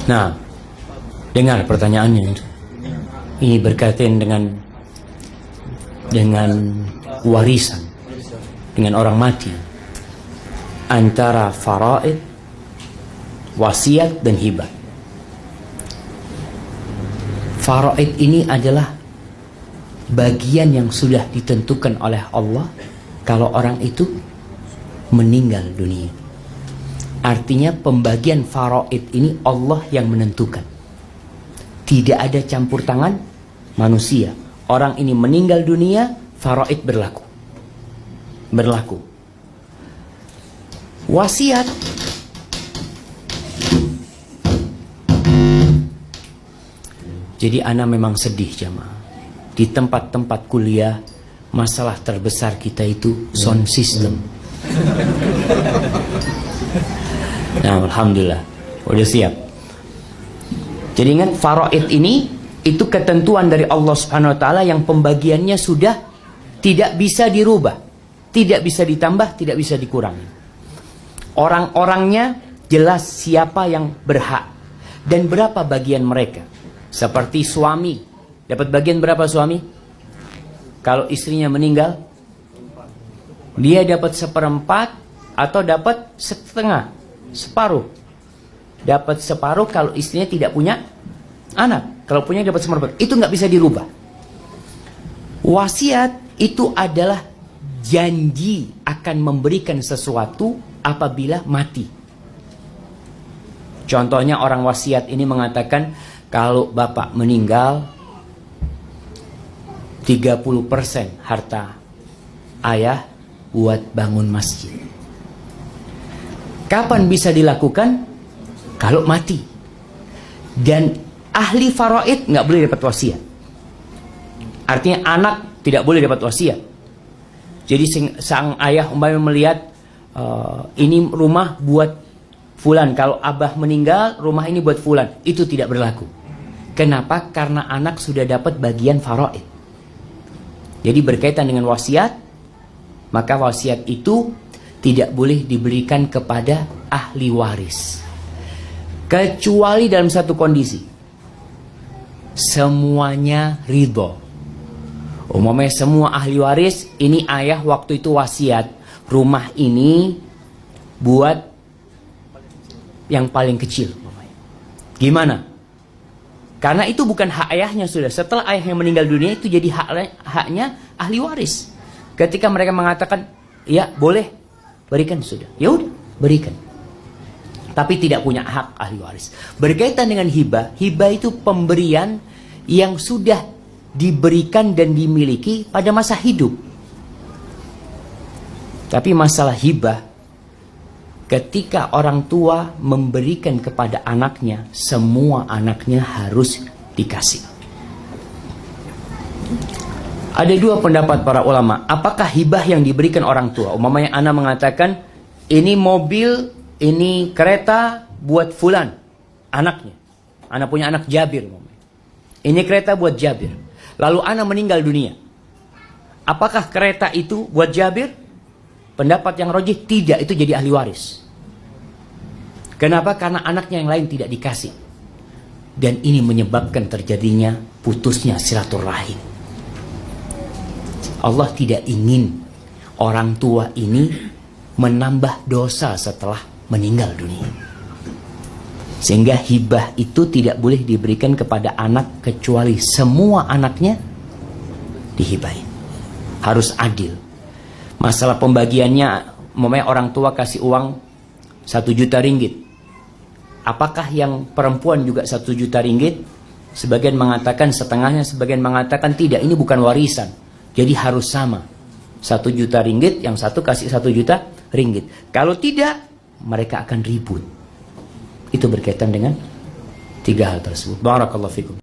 Nah, dengar pertanyaannya. Ini berkaitan dengan warisan, dengan orang mati, antara faraid, wasiat dan hibah. Faraid ini adalah bagian yang sudah ditentukan oleh Allah kalau orang itu meninggal dunia. Artinya pembagian faraid ini Allah yang menentukan. Tidak ada campur tangan manusia. Orang ini meninggal dunia, faraid berlaku. Wasiat jadi ana memang sedih jamaah. Di tempat-tempat kuliah, masalah terbesar kita itu sound system. Nah, alhamdulillah, udah siap. Jadi ingat, faraid ini itu ketentuan dari Allah Subhanahu wa taala yang pembagiannya sudah tidak bisa dirubah, tidak bisa ditambah, tidak bisa dikurangi. Orang-orangnya jelas siapa yang berhak dan berapa bagian mereka. Seperti suami, dapat bagian berapa suami? Kalau istrinya meninggal, dia dapat 1/4 atau dapat setengah, separuh. Dapat separuh kalau istrinya tidak punya anak. Kalau punya dapat 1/4. Itu nggak bisa dirubah. Wasiat itu adalah janji akan memberikan sesuatu apabila mati. Contohnya orang wasiat ini mengatakan, kalau bapak meninggal 30% harta ayah buat bangun masjid. Kapan bisa dilakukan? Kalau mati. Dan ahli faraid nggak boleh dapat wasiat. Artinya anak tidak boleh dapat wasiat. Jadi sang ayah umpamanya melihat ini rumah buat fulan, kalau abah meninggal rumah ini buat fulan, itu tidak berlaku. Kenapa? Karena anak sudah dapat bagian faraid. Jadi berkaitan dengan wasiat, maka wasiat itu tidak boleh diberikan kepada ahli waris. Kecuali dalam satu kondisi. Semuanya ridho. Umumnya semua ahli waris, ini ayah waktu itu wasiat, rumah ini buat yang paling kecil. Gimana? Karena itu bukan hak ayahnya sudah. Setelah ayahnya meninggal dunia, itu jadi haknya ahli waris. Ketika mereka mengatakan, ya boleh, berikan sudah. Ya udah, berikan. Tapi tidak punya hak ahli waris. Berkaitan dengan hibah, hibah itu pemberian yang sudah diberikan dan dimiliki pada masa hidup. Tapi masalah hibah, ketika orang tua memberikan kepada anaknya, semua anaknya harus dikasih. Ada dua pendapat para ulama. Apakah hibah yang diberikan orang tua? Umpamanya anak mengatakan, ini mobil, ini kereta buat fulan, anaknya. Anak punya anak Jabir. Ini kereta buat Jabir. Lalu anak meninggal dunia. Apakah kereta itu buat Jabir? Pendapat yang rajih, tidak, itu jadi ahli waris. Kenapa? Karena anaknya yang lain tidak dikasih. Dan ini menyebabkan terjadinya putusnya silaturahim. Allah tidak ingin orang tua ini menambah dosa setelah meninggal dunia. Sehingga hibah itu tidak boleh diberikan kepada anak kecuali semua anaknya dihibahi. Harus adil. Masalah pembagiannya, umpamanya orang tua kasih uang 1 juta ringgit. Apakah yang perempuan juga 1 juta ringgit? Sebagian mengatakan setengahnya, sebagian mengatakan tidak, ini bukan warisan. Jadi harus sama. 1 juta ringgit, yang satu kasih 1 juta ringgit. Kalau tidak, mereka akan ribut. Itu berkaitan dengan 3 hal tersebut. Barakallahu fikum.